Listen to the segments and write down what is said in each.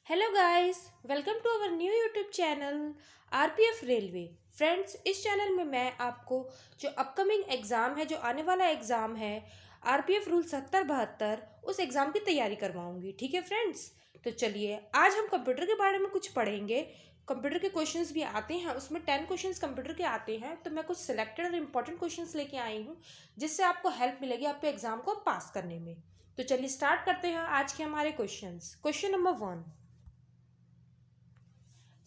Hello guys, welcome to our new YouTube channel RPF railway. Friends, इस चैनल में मैं आपको जो अपकमिंग एग्ज़ाम है, जो आने वाला एग्ज़ाम है आरपीएफ रूल 70-72, उस एग्ज़ाम की तैयारी करवाऊंगी। ठीक है फ्रेंड्स, तो चलिए आज हम कंप्यूटर के बारे में कुछ पढ़ेंगे। कंप्यूटर के क्वेश्चंस भी आते हैं, उसमें 10 क्वेश्चंस कंप्यूटर के आते हैं, तो मैं कुछ सिलेक्टेड और इम्पोर्टेंट क्वेश्चंस लेके आई हूँ जिससे आपको हेल्प मिलेगी आपके एग्ज़ाम को पास करने में। तो चलिए स्टार्ट करते हैं आज के हमारे क्वेश्चंस। क्वेश्चन नंबर 1,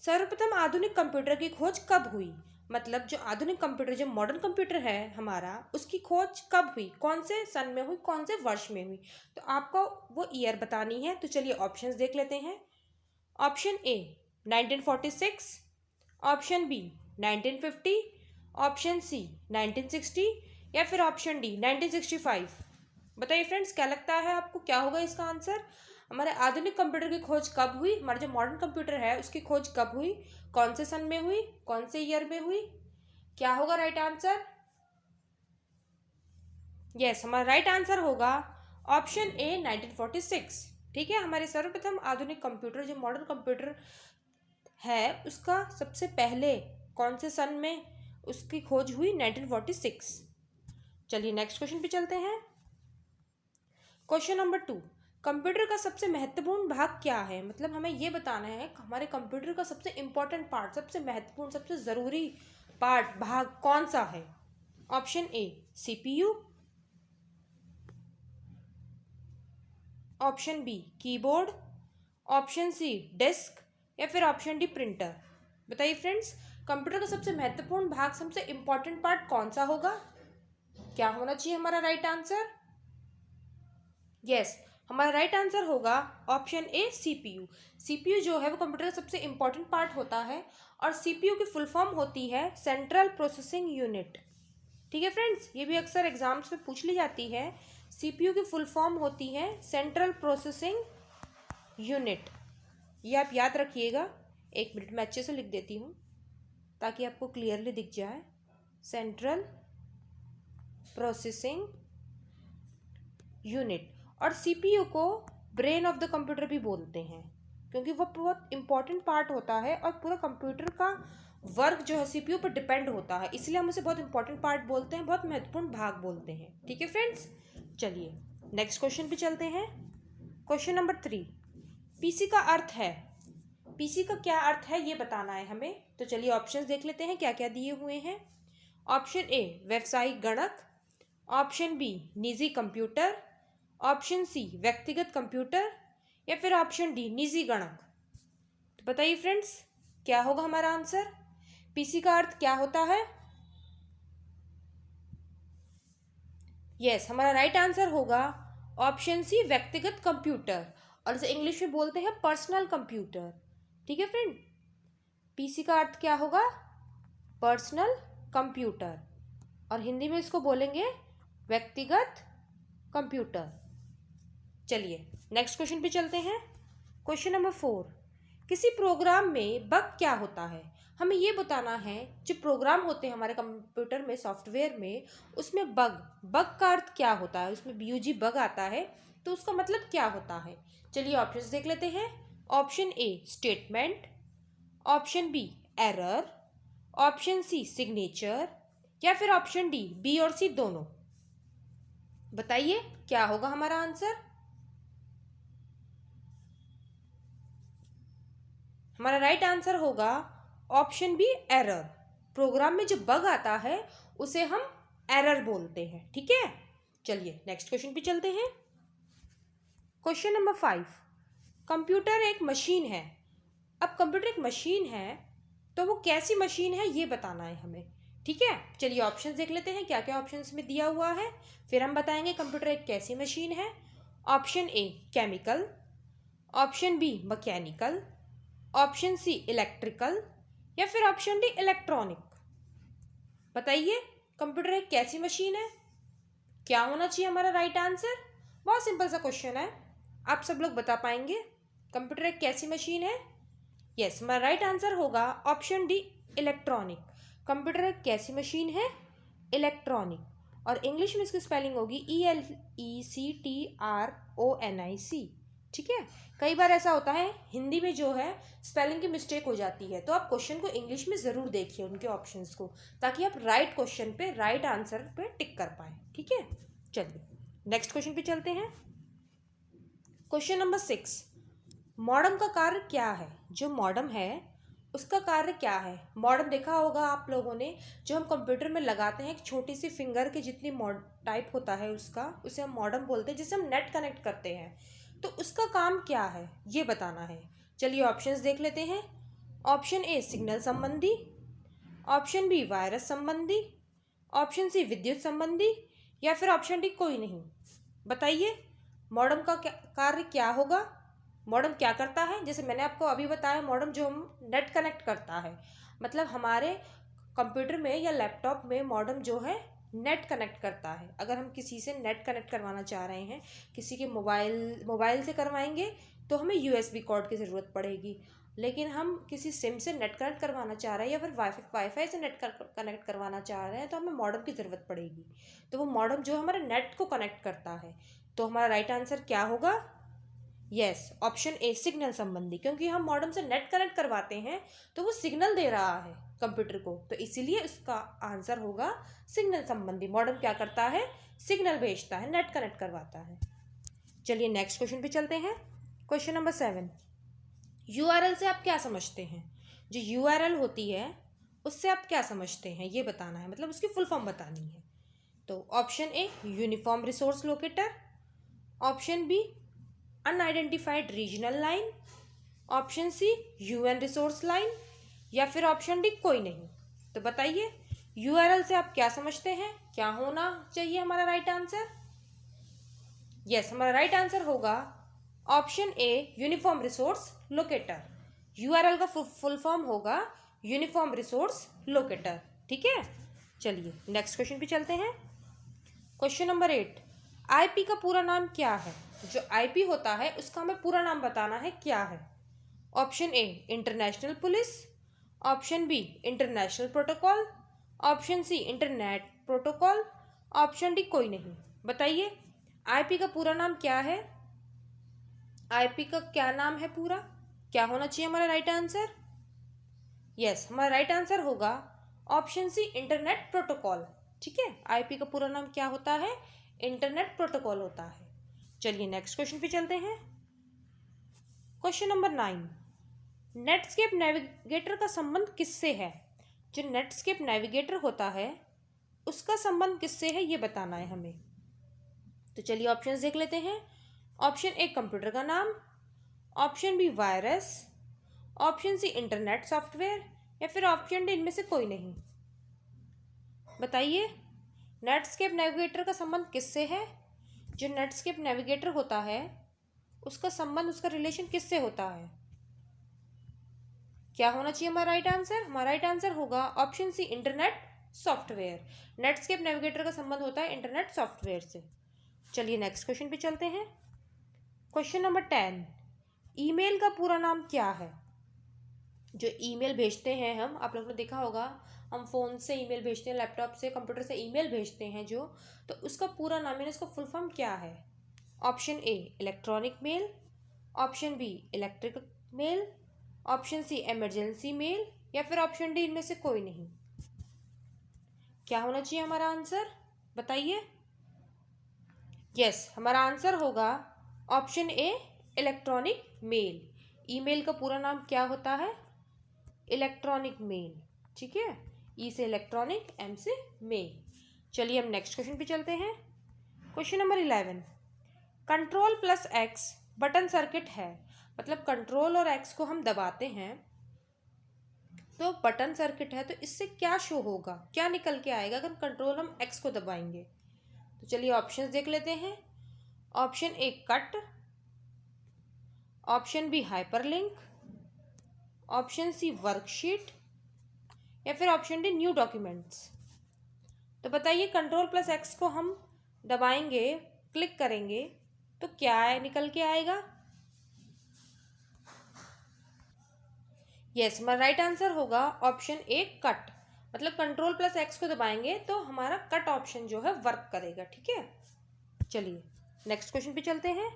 सर्वप्रथम आधुनिक कंप्यूटर की खोज कब हुई? मतलब जो आधुनिक कंप्यूटर, जो मॉडर्न कंप्यूटर है हमारा, उसकी खोज कब हुई, कौन से सन में हुई, कौन से वर्ष में हुई? तो आपको वो ईयर बतानी है। तो चलिए ऑप्शंस देख लेते हैं। Option A 1946, option B 1950, option C 1960 या फिर ऑप्शन डी 1965। बताइए फ्रेंड्स, क्या लगता है आपको, क्या होगा इसका आंसर? हमारे आधुनिक कंप्यूटर की खोज कब हुई, हमारा जो मॉडर्न कंप्यूटर है उसकी खोज कब हुई, कौन से सन में हुई, कौन से ईयर में हुई? क्या होगा राइट आंसर? यस, हमारा राइट आंसर होगा ऑप्शन ए 1946। ठीक है, हमारे सर्वप्रथम आधुनिक कंप्यूटर, जो मॉडर्न कंप्यूटर है, उसका सबसे पहले कौन से सन में उसकी खोज हुई? 1946। चलिए नेक्स्ट क्वेश्चन पे चलते हैं। क्वेश्चन नंबर 2, कंप्यूटर का सबसे महत्वपूर्ण भाग क्या है? मतलब हमें ये बताना है हमारे कंप्यूटर का सबसे इंपॉर्टेंट पार्ट, सबसे महत्वपूर्ण, सबसे ज़रूरी पार्ट, भाग कौन सा है? Option A CPU, option B keyboard, option C disk या फिर ऑप्शन डी प्रिंटर। बताइए फ्रेंड्स, कंप्यूटर का सबसे महत्वपूर्ण भाग, सबसे इंपॉर्टेंट पार्ट कौन सा होगा? क्या होना चाहिए हमारा राइट आंसर? यस, हमारा राइट आंसर होगा ऑप्शन ए सीपीयू। सीपीयू जो है वो कंप्यूटर का सबसे इंपॉर्टेंट पार्ट होता है और सीपीयू की फुल फॉर्म होती है सेंट्रल प्रोसेसिंग यूनिट। ठीक है फ्रेंड्स, ये भी अक्सर एग्जाम्स में पूछ ली जाती है। सीपीयू की फुल फॉर्म होती है सेंट्रल प्रोसेसिंग यूनिट। ये आप याद रखिएगा। एक मिनट में अच्छे से लिख देती हूँ ताकि आपको क्लियरली दिख जाए। Central processing unit. और सीपीयू को ब्रेन ऑफ द कंप्यूटर भी बोलते हैं क्योंकि वो बहुत इंपॉर्टेंट पार्ट होता है और पूरा कंप्यूटर का वर्क जो है सीपीयू पर डिपेंड होता है, इसलिए हम उसे बहुत इंपॉर्टेंट पार्ट बोलते हैं, बहुत महत्वपूर्ण भाग बोलते हैं। ठीक है फ्रेंड्स, चलिए नेक्स्ट क्वेश्चन पे चलते हैं। क्वेश्चन नंबर 3, पीसी का अर्थ है। पीसी का क्या अर्थ है ये बताना है हमें। तो चलिए ऑप्शंस देख लेते हैं क्या क्या दिए हुए हैं। ऑप्शन ए व्यावसायिक गणक, ऑप्शन बी निजी कंप्यूटर, ऑप्शन सी व्यक्तिगत कंप्यूटर या फिर ऑप्शन डी निजी गणक। तो बताइए फ्रेंड्स, क्या होगा हमारा आंसर? पीसी का अर्थ क्या होता है? यस, हमारा राइट आंसर होगा ऑप्शन सी व्यक्तिगत कंप्यूटर, और इसे इंग्लिश में बोलते हैं पर्सनल कंप्यूटर। ठीक है फ्रेंड, पीसी का अर्थ क्या होगा? पर्सनल कंप्यूटर, और हिंदी में इसको बोलेंगे व्यक्तिगत कंप्यूटर। चलिए नेक्स्ट क्वेश्चन पे चलते हैं। क्वेश्चन नंबर 4, किसी प्रोग्राम में बग क्या होता है? हमें ये बताना है जो प्रोग्राम होते हैं हमारे कंप्यूटर में, सॉफ्टवेयर में, उसमें बग, बग का अर्थ क्या होता है? उसमें बीयूजी बग आता है तो उसका मतलब क्या होता है? चलिए ऑप्शंस देख लेते हैं। Option A statement, option B error, option C signature या फिर ऑप्शन डी बी और सी दोनों। बताइए क्या होगा हमारा आंसर? हमारा राइट आंसर होगा ऑप्शन बी एरर। प्रोग्राम में जो बग आता है उसे हम एरर बोलते हैं। ठीक है, चलिए नेक्स्ट क्वेश्चन पे चलते हैं। क्वेश्चन नंबर 5, कंप्यूटर एक मशीन है। अब कंप्यूटर एक मशीन है तो वो कैसी मशीन है ये बताना है हमें। ठीक है, चलिए ऑप्शंस देख लेते हैं क्या क्या ऑप्शंस में दिया हुआ है, फिर हम बताएंगे कंप्यूटर एक कैसी मशीन है। Option A chemical, option B mechanical, option C electrical या फिर ऑप्शन डी इलेक्ट्रॉनिक। बताइए कंप्यूटर एक कैसी मशीन है? क्या होना चाहिए हमारा राइट आंसर? बहुत सिंपल सा क्वेश्चन है, आप सब लोग बता पाएंगे। कंप्यूटर एक कैसी मशीन है? यस, हमारा राइट आंसर होगा ऑप्शन डी इलेक्ट्रॉनिक। कंप्यूटर एक कैसी मशीन है? इलेक्ट्रॉनिक, और इंग्लिश में इसकी स्पेलिंग होगी ELECTRONIC। ठीक है। कई बार ऐसा होता है हिंदी में जो है स्पेलिंग की मिस्टेक हो जाती है, तो आप क्वेश्चन को इंग्लिश में ज़रूर देखिए उनके ऑप्शंस को, ताकि आप राइट क्वेश्चन पे राइट आंसर पे टिक कर पाएँ, ठीक है। चलिए नेक्स्ट क्वेश्चन पे चलते हैं। क्वेश्चन नंबर 6, मॉडम का कार्य क्या है? जो मॉडम है उसका कार्य क्या है? मॉडम देखा होगा आप लोगों ने, जो हम कंप्यूटर में लगाते हैं, एक छोटी सी फिंगर की जितनी टाइप होता है उसका, उसे हम मॉडम बोलते हैं, जिससे हम नेट कनेक्ट करते हैं। तो उसका काम क्या है ये बताना है। चलिए ऑप्शंस देख लेते हैं। ऑप्शन ए सिग्नल संबंधी, ऑप्शन बी वायरस संबंधी, ऑप्शन सी विद्युत संबंधी, या फिर ऑप्शन डी कोई नहीं। बताइए मॉडम का कार्य क्या होगा? मॉडम क्या करता है? जैसे मैंने आपको अभी बताया, मॉडम जो हम नेट कनेक्ट करता है, मतलब हमारे कंप्यूटर में या लैपटॉप में मॉडम जो है नेट कनेक्ट करता है। अगर हम किसी से नेट कनेक्ट करवाना चाह रहे हैं, किसी के मोबाइल से करवाएंगे तो हमें यूएसबी कॉर्ड की ज़रूरत पड़ेगी, लेकिन हम किसी सिम से नेट कनेक्ट करवाना चाह रहे हैं या फिर वाईफाई से नेट कनेक्ट करवाना चाह रहे हैं, तो हमें मॉडम की ज़रूरत पड़ेगी। तो वो मॉडम जो हमारे नेट को कनेक्ट करता है। तो हमारा राइट आंसर क्या होगा? यस, ऑप्शन ए सिग्नल संबंधी, क्योंकि हम मॉडम से नेट कनेक्ट करवाते हैं तो वो सिग्नल दे रहा है कंप्यूटर को, तो इसीलिए इसका आंसर होगा सिग्नल संबंधी। मॉडम क्या करता है? सिग्नल भेजता है, नेट कनेक्ट करवाता है। चलिए नेक्स्ट क्वेश्चन पे चलते हैं। क्वेश्चन नंबर 7, यूआरएल से आप क्या समझते हैं? जो यूआरएल होती है उससे आप क्या समझते हैं ये बताना है, मतलब उसकी फुल फॉर्म बतानी है। तो option A uniform resource locator, option B unidentified regional line, option C UN resource line, या फिर ऑप्शन डी कोई नहीं। तो बताइए यूआरएल से आप क्या समझते हैं? क्या होना चाहिए हमारा राइट आंसर? यस, हमारा राइट आंसर होगा option A uniform resource locator. URL का फुल फॉर्म होगा यूनिफॉर्म रिसोर्स लोकेटर, ठीक है। चलिए नेक्स्ट क्वेश्चन पे चलते हैं। क्वेश्चन नंबर 8, आईपी का पूरा नाम क्या है? जो आईपी होता है उसका हमें पूरा नाम बताना है, क्या है? Option A international police, option B international protocol, option C internet protocol, option D कोई नहीं। बताइए आईपी का पूरा नाम क्या है? आईपी का क्या नाम है पूरा? क्या होना चाहिए हमारा राइट आंसर? यस, हमारा राइट आंसर होगा ऑप्शन सी इंटरनेट प्रोटोकॉल, ठीक है। आईपी का पूरा नाम क्या होता है? इंटरनेट प्रोटोकॉल होता है। चलिए नेक्स्ट क्वेश्चन पे चलते हैं। क्वेश्चन नंबर 9, नेटस्केप नेविगेटर का संबंध किससे है? जो नेटस्केप नेविगेटर होता है उसका संबंध किससे है ये बताना है हमें। तो चलिए ऑप्शंस देख लेते हैं। ऑप्शन ए कंप्यूटर का नाम, option B virus, option C internet software, या फिर ऑप्शन डी इनमें से कोई नहीं। बताइए नेटस्केप नेविगेटर का संबंध किससे है? जो नेटस्केप नेविगेटर होता है उसका संबंध, उसका रिलेशन किससे होता है? क्या होना चाहिए हमारा राइट आंसर? हमारा राइट आंसर होगा option C internet software. Netscape Navigator का संबंध होता है इंटरनेट सॉफ्टवेयर से। चलिए नेक्स्ट क्वेश्चन पे चलते हैं। क्वेश्चन नंबर 10, ईमेल का पूरा नाम क्या है? जो ईमेल भेजते हैं हम, आप लोगों ने देखा होगा, हम फ़ोन से ईमेल भेजते हैं, लैपटॉप से, कंप्यूटर से ईमेल भेजते हैं जो, तो उसका पूरा नाम यानी उसका फुल फॉर्म क्या है? Option A electronic mail, option B electric mail, option C emergency mail, या फिर ऑप्शन डी इनमें से कोई नहीं। क्या होना चाहिए हमारा आंसर? बताइए। यस, हमारा आंसर होगा option A electronic mail. Email का पूरा नाम क्या होता है? इलेक्ट्रॉनिक मेल, ठीक है। ई से इलेक्ट्रॉनिक, एम से मेल। चलिए हम नेक्स्ट क्वेश्चन पे चलते हैं। Question number 11, control plus x button circuit है, मतलब कंट्रोल और एक्स को हम दबाते हैं तो बटन सर्किट है, तो इससे क्या शो होगा, क्या निकल के आएगा अगर कंट्रोल हम एक्स को दबाएंगे? तो चलिए ऑप्शंस देख लेते हैं। Option A cut, option B hyperlink, option C worksheet, या फिर ऑप्शन डी न्यू डॉक्यूमेंट्स। तो बताइए कंट्रोल प्लस एक्स को हम दबाएंगे, क्लिक करेंगे तो क्या निकल के आएगा? यस, हमारा राइट आंसर होगा ऑप्शन ए कट, मतलब कंट्रोल प्लस एक्स को दबाएंगे तो हमारा कट ऑप्शन जो है वर्क करेगा, ठीक है। चलिए नेक्स्ट क्वेश्चन पे चलते हैं।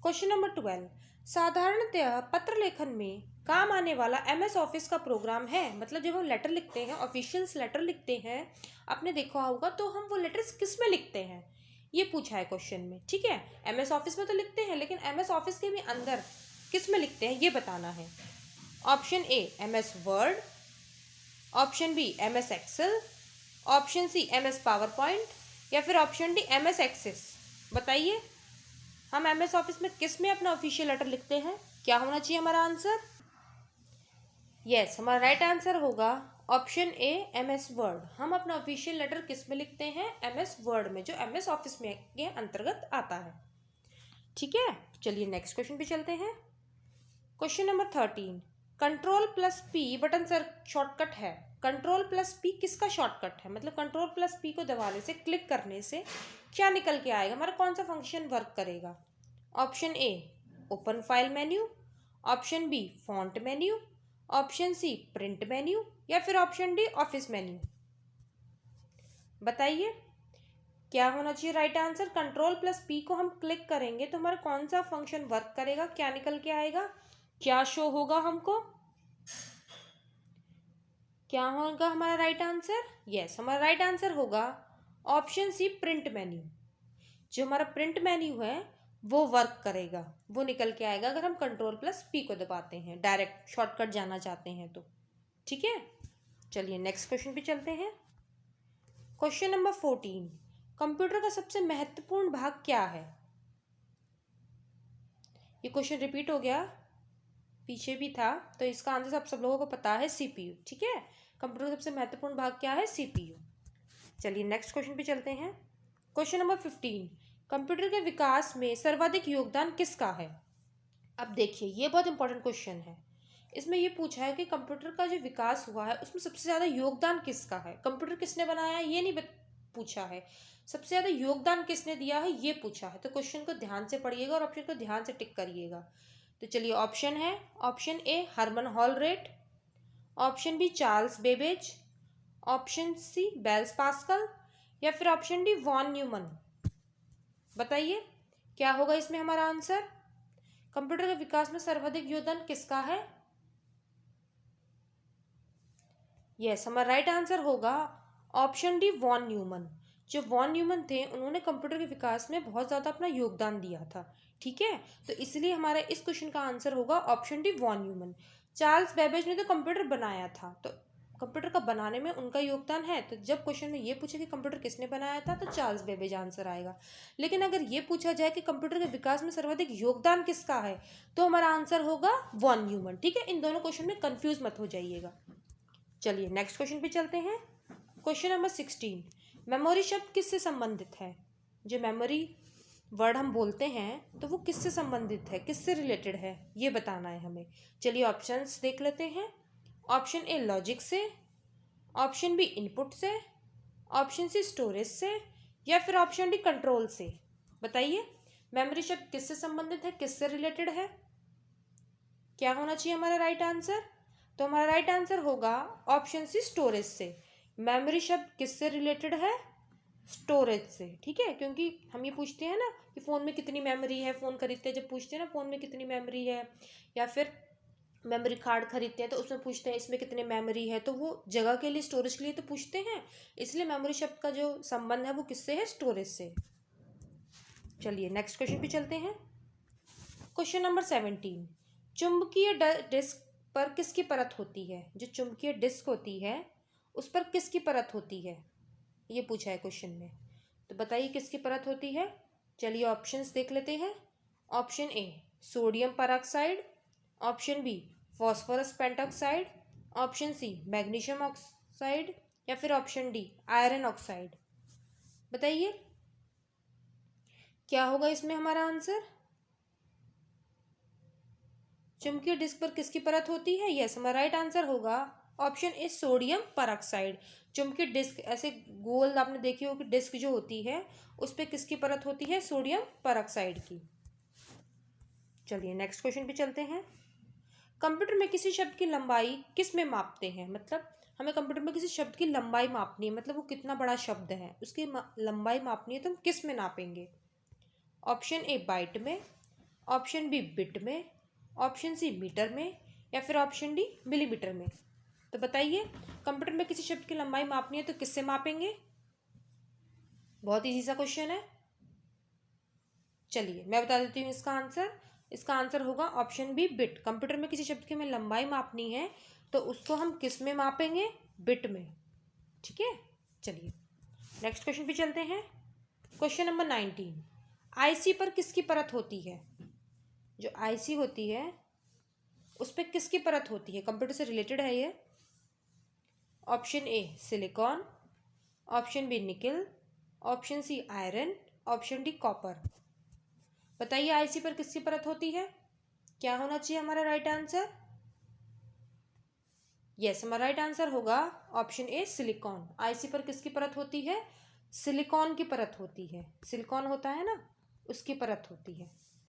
क्वेश्चन नंबर 12, साधारणतः पत्र लेखन में काम आने वाला MS ऑफिस का प्रोग्राम है। मतलब जब हम लेटर लिखते हैं, ऑफिशियल्स लेटर लिखते हैं, आपने देखा होगा, तो हम वो लेटर्स किस में लिखते हैं, ये पूछा है क्वेश्चन में। ठीक है, MS ऑफिस में तो लिखते हैं, लेकिन MS ऑफिस के भी अंदर किस में लिखते हैं ये बताना है। Option A MS Word, option B MS Excel, option C MS PowerPoint, या फिर ऑप्शन डी MS एक्सेस। बताइए, हम MS ऑफिस में किस में अपना ऑफिशियल लेटर लिखते हैं? क्या होना चाहिए हमारा आंसर? यस, हमारा राइट आंसर होगा ऑप्शन ए MS वर्ड। हम अपना ऑफिशियल लेटर किस में लिखते हैं? MS वर्ड में, जो MS ऑफिस में के अंतर्गत आता है। ठीक है, चलिए नेक्स्ट क्वेश्चन पे चलते हैं। Question number 13, Ctrl+P button sir shortcut है। Ctrl+P किसका शॉर्टकट है? मतलब Ctrl+P को दबाने से, क्लिक करने से क्या निकल के आएगा, हमारा कौन सा फंक्शन वर्क करेगा? Option A open file menu, option B font menu, option C print menu, या फिर ऑप्शन डी ऑफिस मेन्यू। बताइए, क्या होना चाहिए राइट आंसर? Ctrl+P को हम क्लिक करेंगे तो हमारा कौन सा फंक्शन वर्क करेगा, क्या निकल के आएगा, क्या शो होगा हमको? क्या होगा हमारा राइट आंसर? यस, हमारा राइट आंसर होगा ऑप्शन सी प्रिंट मेन्यू। जो हमारा प्रिंट मेन्यू है वो वर्क करेगा, वो निकल के आएगा अगर हम Ctrl+P को दबाते हैं, डायरेक्ट शॉर्टकट जाना चाहते हैं तो। ठीक है, चलिए नेक्स्ट क्वेश्चन पे चलते हैं। क्वेश्चन नंबर 14, कंप्यूटर का सबसे महत्वपूर्ण भाग क्या है? ये क्वेश्चन रिपीट हो गया, पीछे भी था, तो इसका आंसर सब लोगों को पता है, CPU। ठीक है, कंप्यूटर का सबसे महत्वपूर्ण भाग क्या है? CPU। चलिए नेक्स्ट क्वेश्चन पे चलते हैं। क्वेश्चन नंबर 15, कंप्यूटर के विकास में सर्वाधिक योगदान किसका है? अब देखिए, ये बहुत इंपॉर्टेंट क्वेश्चन है। इसमें ये पूछा है कि कंप्यूटर का जो विकास हुआ है उसमें सबसे ज़्यादा योगदान किसका है। कंप्यूटर किसने बनाया है ये नहीं पूछा है, सबसे ज़्यादा योगदान किसने दिया है ये पूछा है। तो क्वेश्चन को ध्यान से पढ़िएगा और ऑप्शन को ध्यान से टिक करिएगा। तो चलिए, ऑप्शन है, option A Herman Hollerith, option B Charles Babbage, option C Blaise Pascal, या फिर ऑप्शन डी वॉन न्यूमन। बताइए, क्या होगा इसमें हमारा आंसर? कंप्यूटर के विकास में सर्वाधिक योगदान किसका है? यस, हमारा राइट आंसर होगा ऑप्शन डी वॉन न्यूमन। जो वॉन न्यूमन थे उन्होंने कंप्यूटर के विकास में बहुत ज़्यादा अपना योगदान दिया था। ठीक है, तो इसलिए हमारा इस क्वेश्चन का आंसर होगा option D von Neumann. Charles Babbage ने तो कंप्यूटर बनाया था, तो कंप्यूटर का बनाने में उनका योगदान है। तो जब क्वेश्चन में ये पूछे कि कंप्यूटर किसने बनाया था, तो चार्ल्स बेबेज आंसर आएगा। लेकिन अगर ये पूछा जाए कि कंप्यूटर के विकास में सर्वाधिक योगदान किसका है, तो हमारा आंसर होगा वॉन न्यूमन। ठीक है, इन दोनों क्वेश्चन में कंफ्यूज मत हो जाइएगा। चलिए नेक्स्ट क्वेश्चन पे चलते हैं। क्वेश्चन नंबर 16, मेमोरी शब्द किससे संबंधित है? जो मेमोरी वर्ड हम बोलते हैं तो वो किससे संबंधित है, किससे रिलेटेड है, ये बताना है हमें। चलिए ऑप्शंस देख लेते हैं। ऑप्शन ए लॉजिक से, ऑप्शन बी इनपुट से, ऑप्शन सी स्टोरेज से, या फिर ऑप्शन डी कंट्रोल से। बताइए, मेमोरी शब्द किससे संबंधित है, किससे रिलेटेड है? क्या होना चाहिए हमारा राइट आंसर? तो हमारा राइट आंसर होगा ऑप्शन सी स्टोरेज से। मेमोरी शब्द किससे रिलेटेड है? स्टोरेज से। ठीक है, क्योंकि हम ये पूछते हैं ना कि फ़ोन में कितनी मेमोरी है, फ़ोन खरीदते हैं जब पूछते हैं ना फ़ोन में कितनी मेमोरी है, या फिर मेमोरी कार्ड खरीदते हैं तो उसमें पूछते हैं इसमें कितने मेमोरी है, तो वो जगह के लिए, स्टोरेज के लिए तो पूछते हैं। इसलिए मेमोरी शब्द का जो संबंध है वो किससे है? स्टोरेज से। चलिए नेक्स्ट क्वेश्चन पे चलते हैं। क्वेश्चन नंबर 17, चुंबकीय डिस्क पर किसकी परत होती है? जो चुंबकीय डिस्क होती है उस पर किसकी परत होती है, ये पूछा है क्वेश्चन में। तो बताइए किसकी परत होती है? चलिए ऑप्शंस देख लेते हैं। Option A sodium peroxide, option B phosphorus pentoxide, option C magnesium oxide, या फिर ऑप्शन डी आयरन ऑक्साइड। बताइए, क्या होगा इसमें हमारा आंसर? चुंबकीय डिस्क पर किसकी परत होती है? यस, हमारा राइट आंसर होगा ऑप्शन ए सोडियम परऑक्साइड। चुंबकीय डिस्क ऐसे गोल आपने देखी हो कि डिस्क जो होती है उस पर किसकी परत होती है? सोडियम परऑक्साइड की। चलिए नेक्स्ट क्वेश्चन पे चलते हैं। कंप्यूटर में किसी शब्द की लंबाई किस में मापते हैं? मतलब हमें कंप्यूटर में किसी शब्द की लंबाई मापनी है, मतलब वो कितना बड़ा शब्द है उसकी लंबाई मापनी है, तो हम किस में नापेंगे? ऑप्शन ए बाइट में, ऑप्शन बी बिट में, ऑप्शन सी मीटर में, या फिर ऑप्शन डी मिलीमीटर में। तो बताइए, कंप्यूटर में किसी शब्द की लंबाई मापनी है तो किससे मापेंगे? बहुत इजी सा क्वेश्चन है। चलिए मैं बता देती हूँ इसका आंसर। इसका आंसर होगा ऑप्शन बी बिट। कंप्यूटर में किसी शब्द की हमें लंबाई मापनी है तो उसको हम किस में मापेंगे? बिट में। ठीक है, चलिए नेक्स्ट क्वेश्चन पे चलते हैं। क्वेश्चन नंबर 19, आईसी पर किसकी परत होती है? जो आईसी होती है उस पर किसकी परत होती है? कंप्यूटर से रिलेटेड है ये। Option A silicon, option B nickel, option C iron, option D copper. बताइए आईसी पर किसकी परत होती है? क्या होना चाहिए हमारा राइट आंसर? यस, हमारा राइट आंसर होगा ऑप्शन ए सिलिकॉन। आईसी पर किसकी परत होती है? सिलिकॉन की परत होती है। सिलिकॉन होता है ना, उसकी परत होती है।